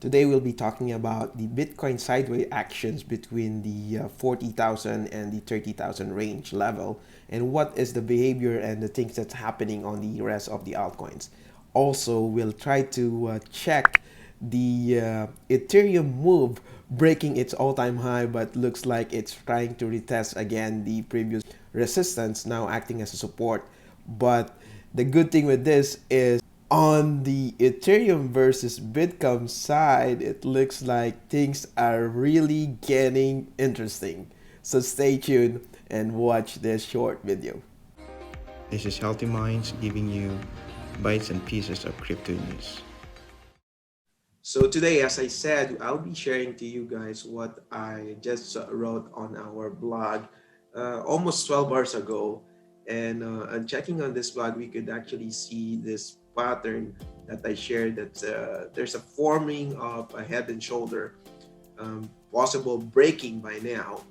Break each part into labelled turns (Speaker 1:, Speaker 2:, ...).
Speaker 1: Today we'll be talking about the Bitcoin sideways actions between the 40,000 and the 30,000 range level, and what is the behavior and the things that's happening on the rest of the altcoins. Also, we'll try to check the Ethereum move breaking its all-time high, but looks like it's trying to retest again the previous resistance, now acting as a support. But the good thing with this is on the Ethereum versus Bitcoin side, it looks like things are really getting interesting. So stay tuned and watch this short video.
Speaker 2: This is Healthy Minds giving you bites and pieces of crypto news.
Speaker 1: So today, as I said, I'll be sharing to you guys what I just wrote on our blog almost 12 hours ago. And checking on this blog, we could actually see this pattern that I shared that there's a forming of a head and shoulder, possible breaking by now.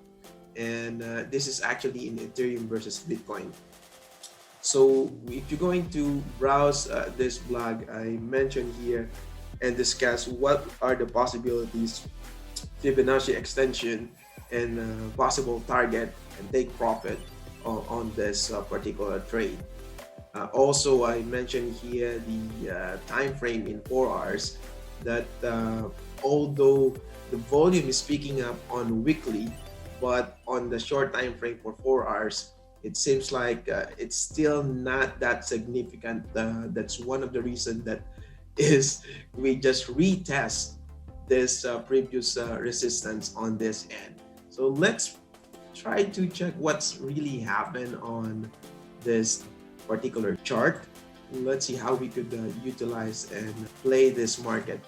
Speaker 1: And this is actually in Ethereum versus Bitcoin. So if you're going to browse this blog, I mentioned here and discuss what are the possibilities, Fibonacci extension, and possible target and take profit on this particular trade. Also, I mentioned here the time frame in 4 hours that although the volume is picking up on weekly, but on the short time frame for 4 hours, it seems like it's still not that significant. That's one of the reasons that is we just retest this previous resistance on this end. So let's try to check what's really happened on this particular chart. Let's see how we could utilize and play this market.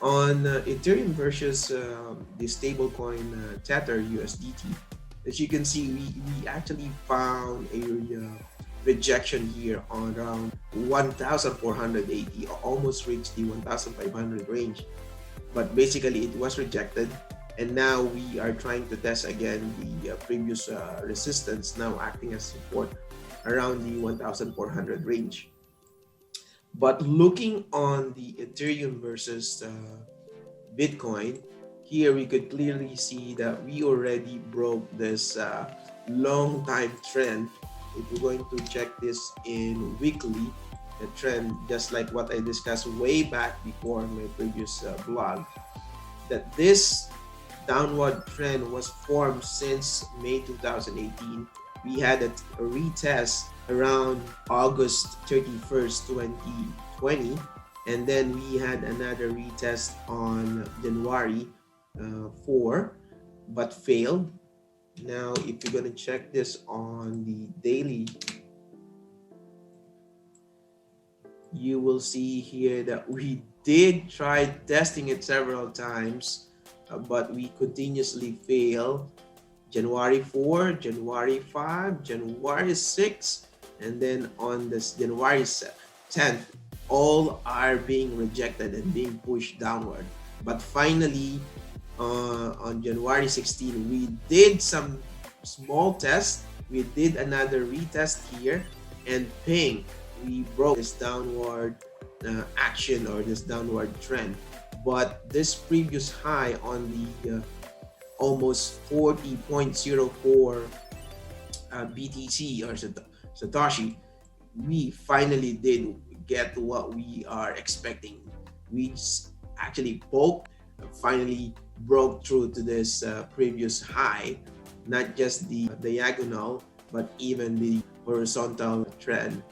Speaker 1: On Ethereum versus the stablecoin Tether USDT, as you can see, we actually found a rejection here on around 1,480, almost reached the 1,500 range, but basically it was rejected, and now we are trying to test again the previous resistance, now acting as support around the 1,400 range. But looking on the Ethereum versus Bitcoin, here we could clearly see that we already broke this long time trend. If we're going to check this in weekly, the trend, just like what I discussed way back before in my previous blog, that this downward trend was formed since May 2018. We had a retest around August 31st, 2020, and then we had another retest on January 4, but failed. Now, if you're going to check this on the daily, you will see here that we did try testing it several times, but we continuously fail. January 4, January 5, January 6, and then on this January 10th, all are being rejected and being pushed downward. But finally, on January 16, we did some small tests. We did another retest here, and ping, we broke this downward action or this downward trend. But this previous high on the almost 40.04 BTC or Satoshi, we finally did get what we are expecting. We actually finally broke through to this previous high, not just the diagonal, but even the horizontal trend.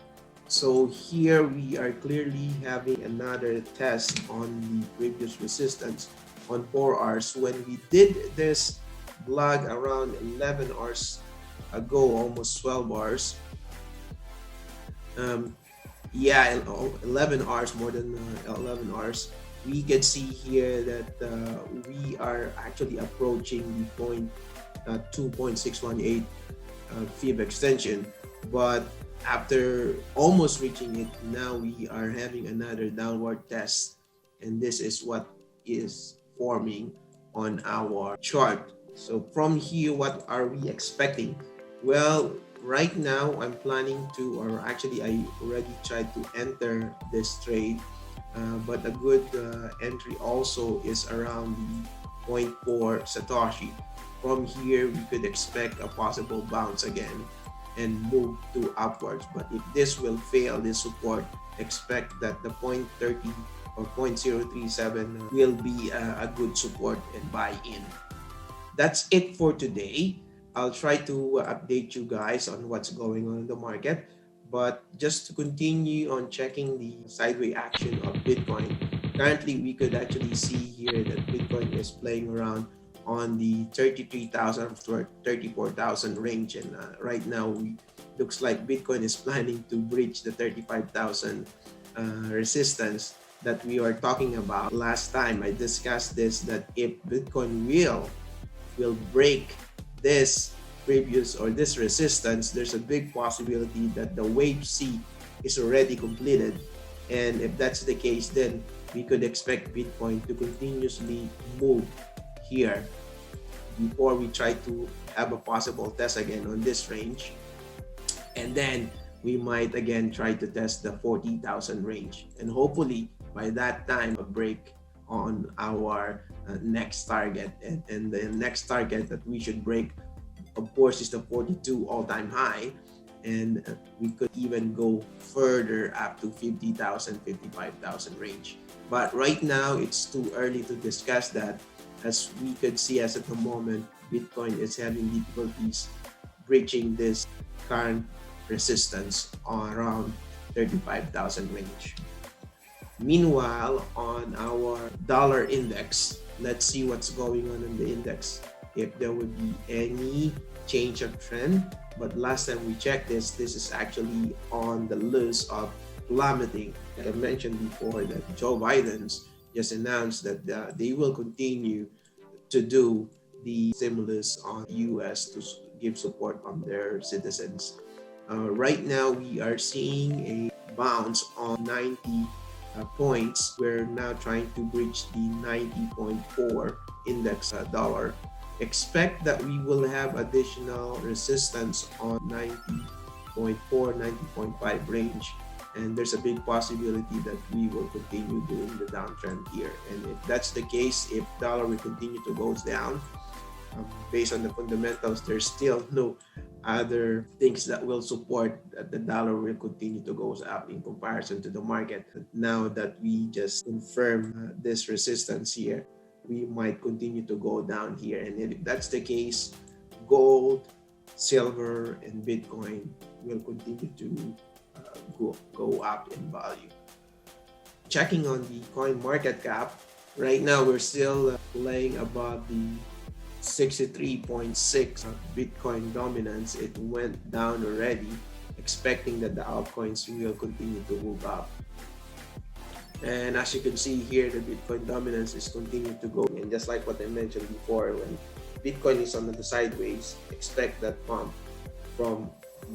Speaker 1: So here we are clearly having another test on the previous resistance on 4 hours. When we did this blog around 11 hours ago, almost 12 hours, 11 hours, more than 11 hours, we can see here that we are actually approaching the point 2.618 fib extension, but after almost reaching it, now we are having another downward test, and this is what is forming on our chart. So from here, what are we expecting? Well, right now I'm planning to, or actually I already tried to enter this trade but a good entry also is around the zero point 0.4 Satoshi. From here, we could expect a possible bounce again and move to upwards. But if this will fail, this support, expect that the 0.30 or 0.037 will be a good support and buy in. That's it for today. I'll try to update you guys on what's going on in the market. But just to continue on checking the sideways action of Bitcoin, currently we could actually see here that Bitcoin is playing around on the 33,000 to 34,000 range. And right now, looks like Bitcoin is planning to breach the 35,000 resistance that we were talking about last time. I discussed this, that if Bitcoin will break this previous or this resistance, there's a big possibility that the wave C is already completed. And if that's the case, then we could expect Bitcoin to continuously move here before we try to have a possible test again on this range. And then we might again try to test the 40,000 range. And hopefully by that time, a break on our next target. And the next target that we should break, of course, is the 42 all-time high. And we could even go further up to 50,000, 55,000 range. But right now, it's too early to discuss that. As we could see, as at the moment, Bitcoin is having difficulties breaching this current resistance around 35,000 range. Meanwhile, on our dollar index, let's see what's going on in the index, if there would be any change of trend. But last time we checked this is actually on the list of plummeting. Like I mentioned before, that Joe Biden's just announced that they will continue to do the stimulus on US to give support on their citizens. Right now, we are seeing a bounce on 90 points. We're now trying to breach the 90.4 index dollar. Expect that we will have additional resistance on 90.4, 90.5 range. And there's a big possibility that we will continue doing the downtrend here. And if that's the case, if dollar will continue to go down, based on the fundamentals, there's still no other things that will support that the dollar will continue to go up in comparison to the market. Now that we just confirm this resistance here, we might continue to go down here. And if that's the case, gold, silver, and Bitcoin will continue to go up in value. Checking on the coin market cap, right now we're still laying above the 63.6 Bitcoin dominance. It went down already, expecting that the altcoins will continue to move up. And as you can see here, the Bitcoin dominance is continuing to go. And just like what I mentioned before, when Bitcoin is on the sideways, expect that pump from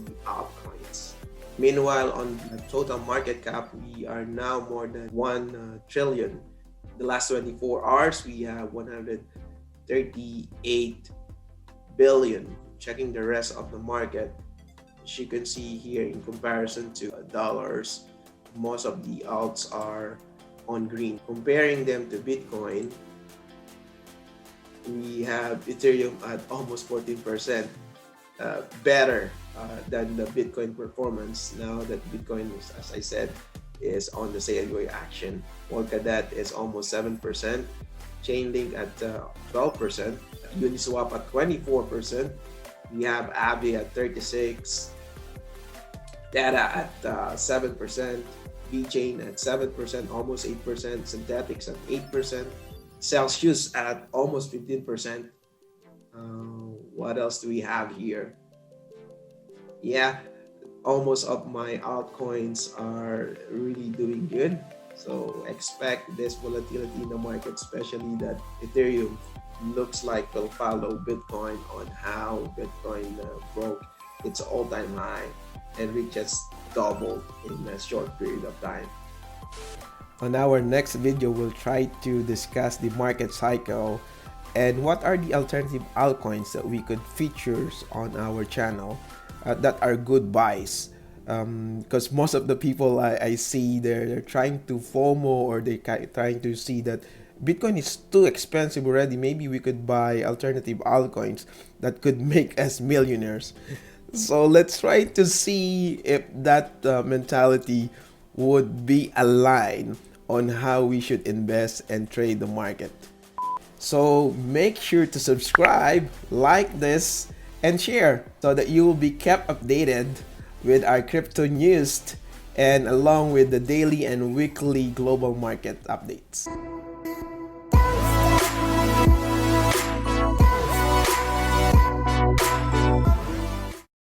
Speaker 1: the altcoins. Meanwhile, on the total market cap, we are now more than 1 trillion. The last 24 hours, we have 138 billion. Checking the rest of the market, as you can see here, in comparison to dollars, most of the alts are on green. Comparing them to Bitcoin, we have Ethereum at almost 14% better than the Bitcoin performance. Now that Bitcoin is, as I said, is on the sideways action. Polkadot is almost 7%, Chainlink at 12%, Uniswap at 24%. We have Aave at 36%, Data at 7%, VeChain at 7%, almost 8%, Synthetics at 8%, Celsius at almost 15%. What else do we have here? Yeah, almost of my altcoins are really doing good. So expect this volatility in the market, especially that Ethereum looks like will follow Bitcoin on how Bitcoin broke its all-time high and reaches double in a short period of time. On our next video, we'll try to discuss the market cycle and what are the alternative altcoins that we could feature on our channel that are good buys. because most of the people I see they're trying to FOMO, or trying to see that Bitcoin is too expensive already. Maybe we could buy alternative altcoins that could make us millionaires. So let's try to see if that mentality would be aligned on how we should invest and trade the market. So make sure to subscribe, like this, and share so that you will be kept updated with our crypto news and along with the daily and weekly global market updates.